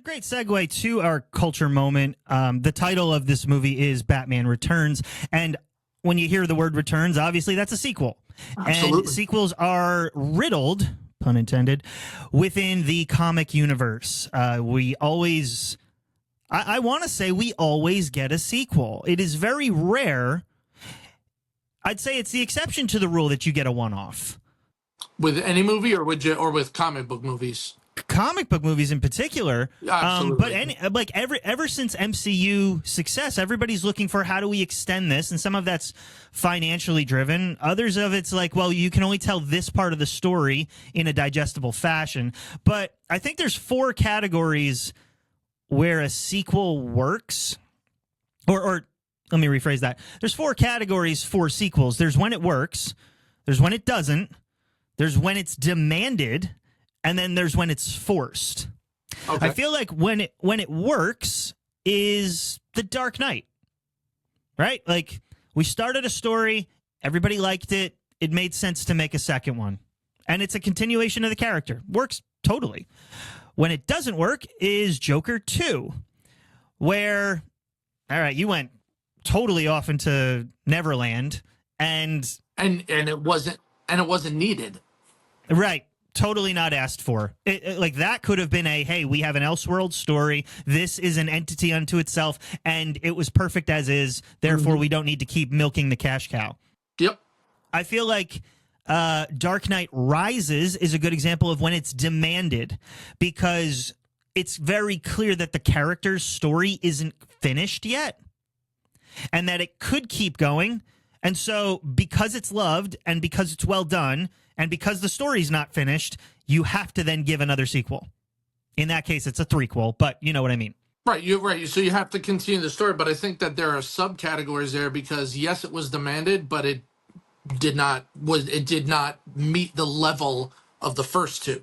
a great segue to our culture moment. The title of this movie is Batman Returns. And when you hear the word returns, obviously that's a sequel. Absolutely. And sequels are riddled, pun intended, within the comic universe. We always, I want to say we always get a sequel. It is very rare. I'd say it's the exception to the rule that you get a one-off. With any movie or with comic book movies? Comic book movies in particular, Absolutely. but ever since MCU success, everybody's looking for how do we extend this, and some of that's financially driven. Others of it's like, well, you can only tell this part of the story in a digestible fashion. But I think there's 4 categories where a sequel works, or let me rephrase that. There's 4 categories for sequels. There's when it works, there's when it doesn't, there's when it's demanded, and then there's when it's forced. Okay. I feel like when it works is The Dark Knight, right? Like, we started a story, everybody liked it, it made sense to make a second one. And it's a continuation of the character. Works totally. When it doesn't work is Joker 2, where, all right, you went totally off into Neverland, and it wasn't needed. right. Totally not asked for. Like, that could have been hey, we have an Elseworld story. This is an entity unto itself, and it was perfect as is. Therefore, we don't need to keep milking the cash cow. Yep. I feel like Dark Knight Rises is a good example of when it's demanded, because it's very clear that the character's story isn't finished yet and that it could keep going. And so because it's loved and because it's well done and because the story's not finished, you have to then give another sequel. In that case, it's a threequel, but you know what I mean. Right, you're right. So you have to continue the story, but I think that there are subcategories there because yes, it was demanded, but it did not meet the level of the first 2.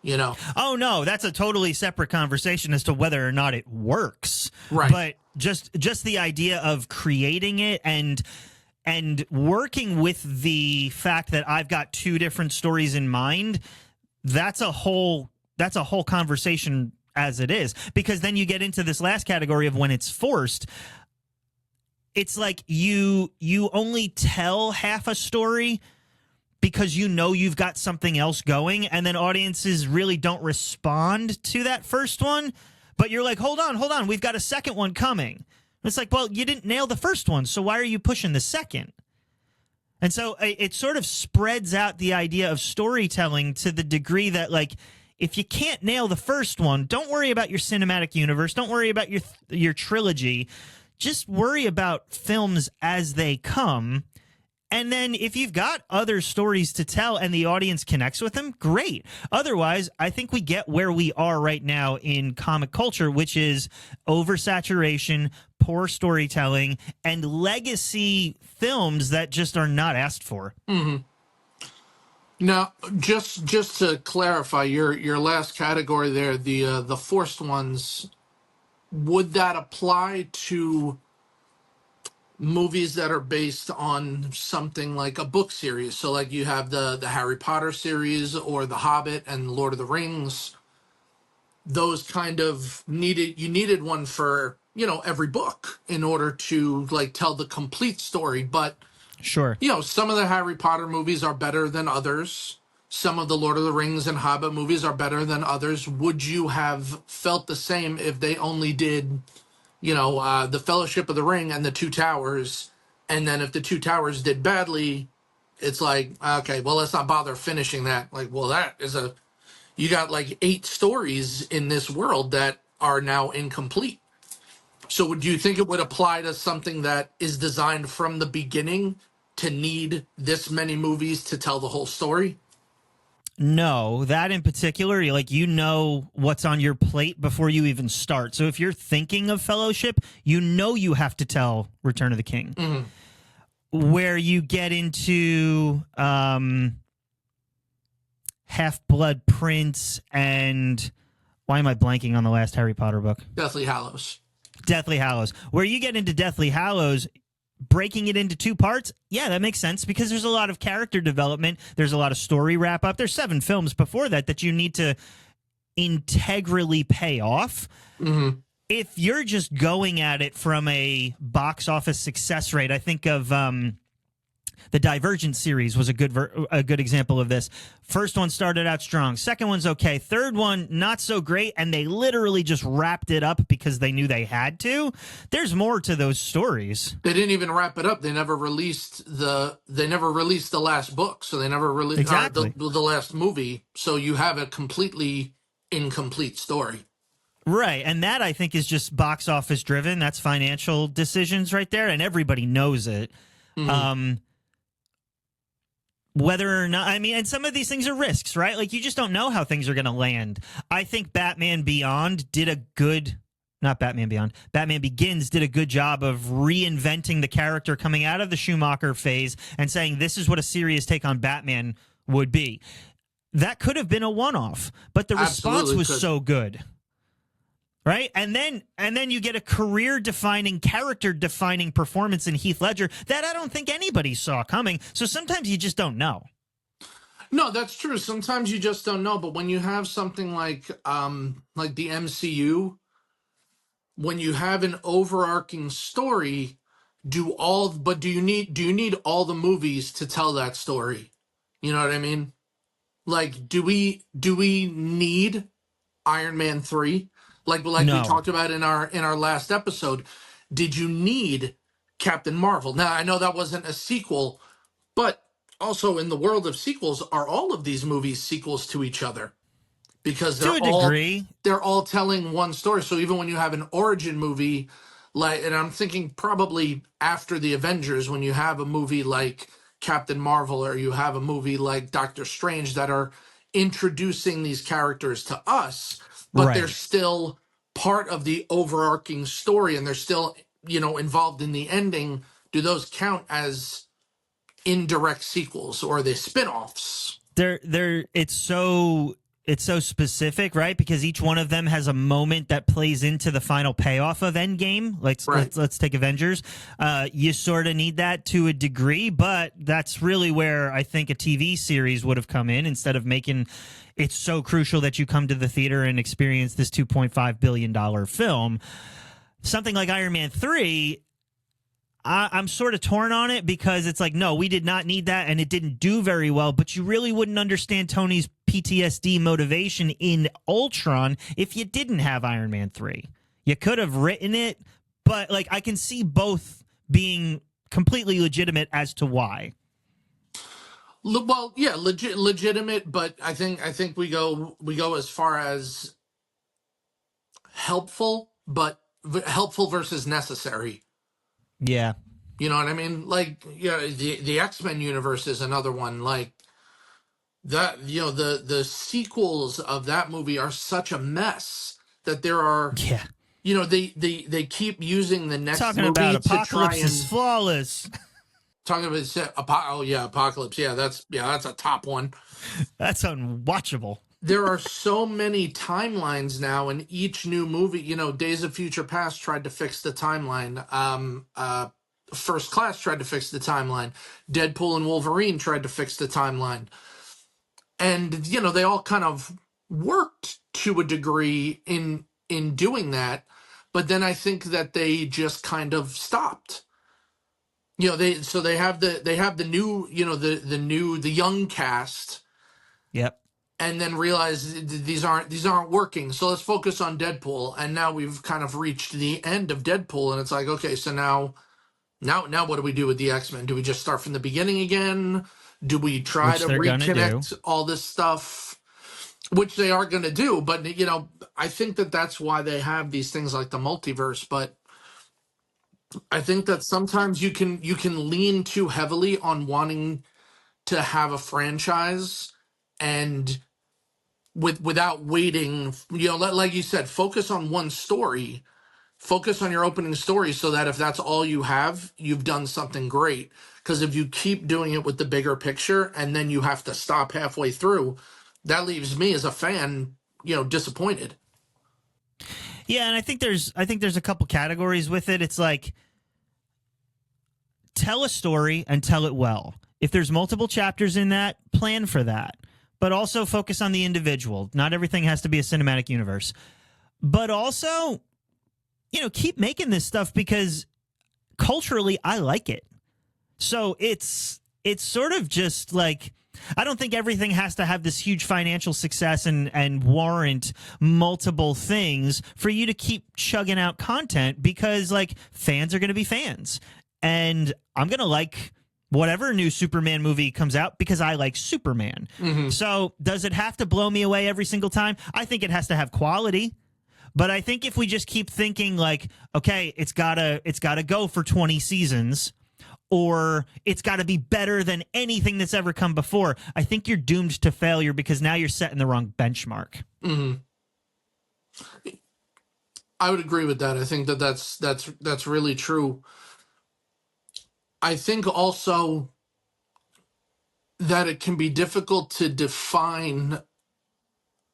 You know. Oh no, that's a totally separate conversation as to whether or not it works. Right. But just the idea of creating it and working with the fact that I've got 2 different stories in mind, that's a whole conversation as it is. Because then you get into this last category of when it's forced. It's like you only tell half a story because you know you've got something else going, and then audiences really don't respond to that first one. But you're like, hold on, we've got a second one coming. It's like, well, you didn't nail the first one, so why are you pushing the second? And so it sort of spreads out the idea of storytelling to the degree that, like, if you can't nail the first one, don't worry about your cinematic universe. Don't worry about your trilogy. Just worry about films as they come. And then if you've got other stories to tell and the audience connects with them, great. Otherwise, I think we get where we are right now in comic culture, which is oversaturation, poor storytelling, and legacy films that just are not asked for. Mm-hmm. Now, just to clarify, your last category there, the forced ones, would that apply to movies that are based on something like a book series? So like you have the Harry Potter series or The Hobbit and Lord of the Rings. Those kind of needed one for, every book in order to like tell the complete story. But sure, some of the Harry Potter movies are better than others. Some of the Lord of the Rings and Hobbit movies are better than others. Would you have felt the same if they only did the Fellowship of the Ring and the Two Towers, and then if the Two Towers did badly, it's like, okay, well, let's not bother finishing that. Like, well, you got like 8 stories in this world that are now incomplete. So do you think it would apply to something that is designed from the beginning to need this many movies to tell the whole story? No, that in particular, you know what's on your plate before you even start. So if you're thinking of Fellowship, you have to tell Return of the King. Mm-hmm. Where you get into Half-Blood Prince and why am I blanking on the last Harry Potter book? Deathly Hallows. Where you get into Deathly Hallows, breaking it into 2 parts, yeah, that makes sense because there's a lot of character development. There's a lot of story wrap up. There's 7 films before that you need to integrally pay off. If you're just going at it from a box office success rate, I think of the Divergent series was a good example of this. First one started out strong. Second one's okay. Third one, not so great. And they literally just wrapped it up because they knew they had to. There's more to those stories. They didn't even wrap it up. They never released the last book. So they never released Exactly. the last movie. So you have a completely incomplete story. Right. And that, I think, is just box office driven. That's financial decisions right there. And everybody knows it. Whether or not, I mean, and some of these things are risks, right? Like, you just don't know how things are going to land. I think Batman Begins did a good job of reinventing the character coming out of the Schumacher phase and saying this is what a serious take on Batman would be. That could have been a one-off, but the response was so good. Right? And then you get a career-defining, character-defining performance in Heath Ledger that I don't think anybody saw coming. So sometimes you just don't know. No, that's true. Sometimes you just don't know. But when you have something like the MCU, when you have an overarching story, do you need all the movies to tell that story? You know what I mean? Like, do we need Iron Man 3? Like no. We talked about in our last episode, did you need Captain Marvel? Now, I know that wasn't a sequel, but also in the world of sequels, are all of these movies sequels to each other? Because they're all telling one story. So even when you have an origin movie, and I'm thinking probably after the Avengers, when you have a movie like Captain Marvel or you have a movie like Doctor Strange that are introducing these characters to us, but they're still part of the overarching story and they're still, involved in the ending. Do those count as indirect sequels or are they spin-offs? It's so specific, right? Because each one of them has a moment that plays into the final payoff of Endgame. Let's take Avengers. You sort of need that to a degree, but that's really where I think a TV series would have come in instead of making it so crucial that you come to the theater and experience this $2.5 billion film. Something like Iron Man 3, I'm sort of torn on it because it's like, no, we did not need that and it didn't do very well, but you really wouldn't understand Tony's PTSD motivation in Ultron if you didn't have Iron Man 3. You could have written it, but I can see both being completely legitimate as to why. Well, yeah, legitimate, but I think we go as far as helpful, but helpful versus necessary. Yeah. You know what I mean? The X-Men universe is another one. Like that, the sequels of that movie are such a mess that there are. Yeah. They keep using the next talking movie about to Apocalypse try and is flawless. Talking about Apocalypse. Yeah, that's a top one. That's unwatchable. There are so many timelines now in each new movie. Days of Future Past tried to fix the timeline. First Class tried to fix the timeline. Deadpool and Wolverine tried to fix the timeline. And, they all kind of worked to a degree in doing that. But then I think that they just kind of stopped. They have the new, the young cast. Yep. And then realize these aren't working. So let's focus on Deadpool. And now we've kind of reached the end of Deadpool, and it's like, okay, so now what do we do with the X-Men? Do we just start from the beginning again? Do we try to reconnect all this stuff? Which they are going to do, but I think that's why they have these things like the multiverse. But I think that sometimes you can lean too heavily on wanting to have a franchise and without waiting, like you said, focus on one story, focus on your opening story so that if that's all you have, you've done something great. Because if you keep doing it with the bigger picture and then you have to stop halfway through, that leaves me as a fan, disappointed. Yeah, and I think there's a couple categories with it. It's like, tell a story and tell it well. If there's multiple chapters in that, plan for that. but also focus on the individual. Not everything has to be a cinematic universe. But also, keep making this stuff because culturally I like it. So it's sort of just like, I don't think everything has to have this huge financial success and warrant multiple things for you to keep chugging out content, because like fans are going to be fans, and I'm going to like whatever new Superman movie comes out because I like Superman. So does it have to blow me away every single time? I think it has to have quality. But I think if we just keep thinking like, okay, it's gotta go for 20 seasons, or it's got to be better than anything that's ever come before, I think you're doomed to failure, because now you're setting the wrong benchmark. I would agree with that. I think that's really true. I think also that it can be difficult to define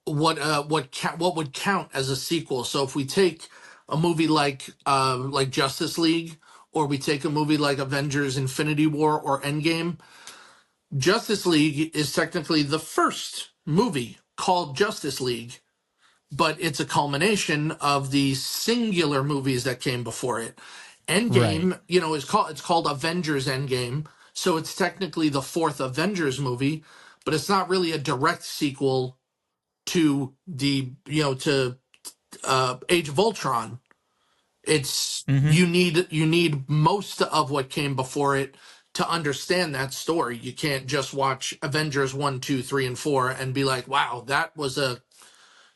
what would count as a sequel. So if we take a movie like Justice League, or we take a movie like Avengers Infinity War or Endgame, Justice League is technically the first movie called Justice League, but it's a culmination of the singular movies that came before it. Endgame, Right. it's called Avengers Endgame, so it's technically the fourth Avengers movie, but it's not really a direct sequel to Age of Ultron. It's Mm-hmm. you need most of what came before it to understand that story. You can't just watch Avengers 1, 2, 3, and 4 and be like, wow, that was a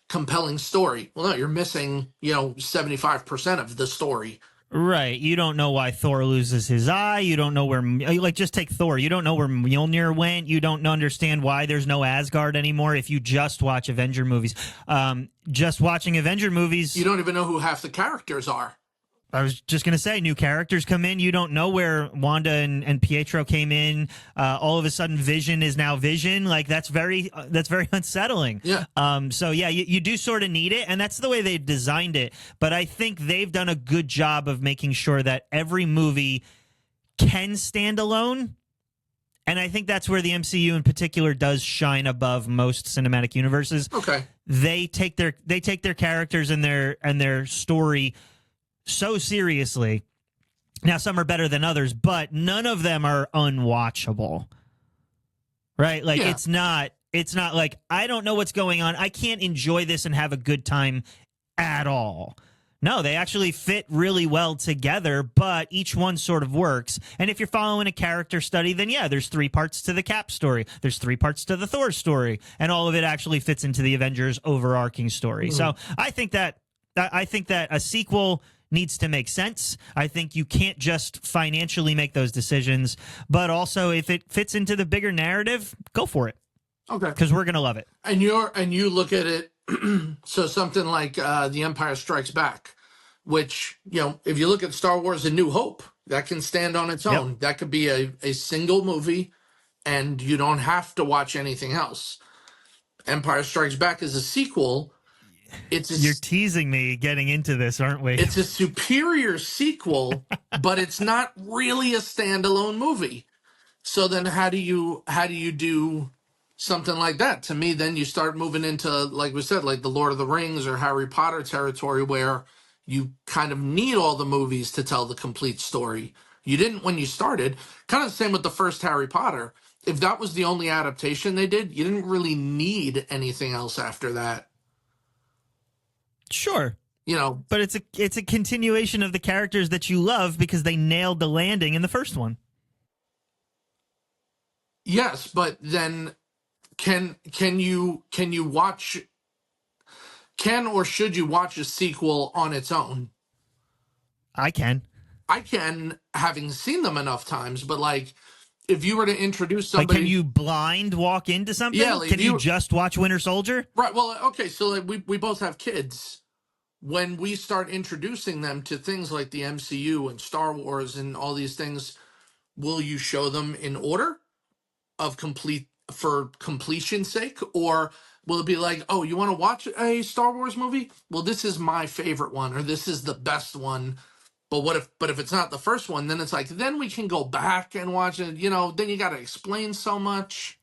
compelling story. Well, no, you're missing, 75% of the story. Right. You don't know why Thor loses his eye. You don't know where, like, just take Thor. You don't know where Mjolnir went. You don't understand why there's no Asgard anymore if you just watch Avenger movies. Just watching Avenger movies. You don't even know who half the characters are. I was just going to say, new characters come in. You don't know where Wanda and Pietro came in. All of a sudden, Vision is now Vision. Like, that's very unsettling. Yeah. So, yeah, you do sort of need it, and that's the way they designed it. But I think they've done a good job of making sure that every movie can stand alone. And I think that's where the MCU in particular does shine above most cinematic universes. Okay. They take their characters and their story so seriously. Now, some are better than others, but none of them are unwatchable. Right? Like, Yeah. it's not like, I don't know what's going on, I can't enjoy this and have a good time at all. No, they actually fit really well together, but each one sort of works. And if you're following a character study, then yeah, there's 3 parts to the Cap story. There's 3 parts to the Thor story. And all of it actually fits into the Avengers overarching story. So I think that a sequel needs to make sense. I think you can't just financially make those decisions, but also if it fits into the bigger narrative, go for it, Okay. because we're gonna love it. And you look at it, so something like The Empire Strikes Back, which, if you look at Star Wars: A New Hope, that can stand on its Yep. own. That could be a single movie, and you don't have to watch anything else. Empire Strikes Back is a sequel. You're teasing me getting into this, aren't we? It's a superior sequel, but it's not really a standalone movie. So then how do you do something like that? To me, then you start moving into, like we said, like the Lord of the Rings or Harry Potter territory, where you kind of need all the movies to tell the complete story. You didn't when you started. Kind of the same with the first Harry Potter. If that was the only adaptation they did, you didn't really need anything else after that. Sure. You know, But it's a continuation of the characters that you love because they nailed the landing in the first one. yes, but then can you watch, can or should you watch a sequel on its own? I can. I can, having seen them enough times, but like if you were to introduce Like, somebody, can you blind walk into something? Yeah, like, Can if you you- just watch Winter Soldier? right? Well, okay, so like we both have kids. When we start introducing them to things like the MCU and Star Wars and all these things, will you show them in order of for completion's sake, or will it be like, oh, you want to watch a Star Wars movie? Well, this is my favorite one, or this is the best one. But if it's not the first one, then it's like, then we can go back and watch it. Then you got to explain so much.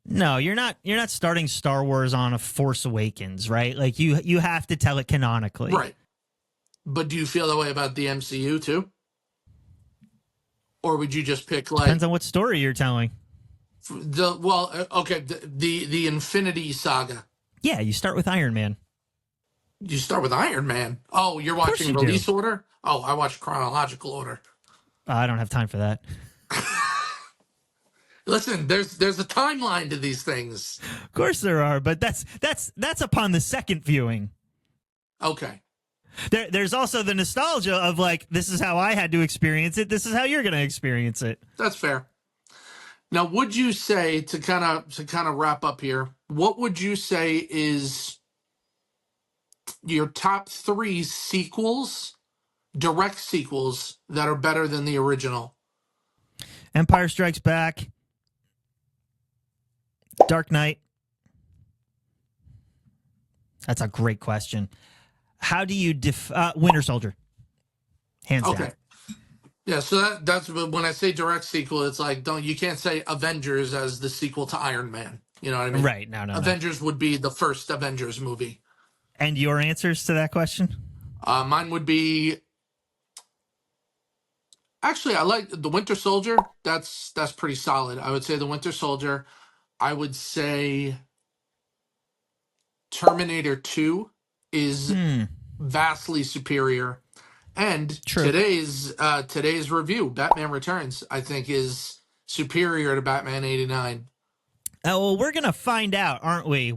No, you're not. You're not starting Star Wars on a Force Awakens, right? Like you have to tell it canonically, Right. But do you feel that way about the MCU too? Or would you just pick like Depends on what story you're telling. the Infinity Saga? Yeah, you start with Iron Man. You start with Iron Man. Oh, you're course watching you release do. order? Oh, I watch chronological order. I don't have time for that. Listen, there's a timeline to these things. Of course there are, but that's upon the second viewing. Okay. There's also the nostalgia of like, this is how I had to experience it. This is how you're going to experience it. That's fair. Now, would you say to kind of wrap up here, what would you say is your top 3 sequels, direct sequels that are better than the original? Empire Strikes Back, Dark Knight. That's a great question. How do you Winter Soldier? Hands Okay. down. Yeah, so that's when I say direct sequel, it's like you can't say Avengers as the sequel to Iron Man. You know what I mean? Right. No. Avengers would be the first Avengers movie. And your answers to that question? Mine would be actually I like the Winter Soldier. That's pretty solid. I would say the Winter Soldier. I would say Terminator 2 is vastly superior. And True. today's review, Batman Returns, I think is superior to Batman 89. Well, we're going to find out, aren't we?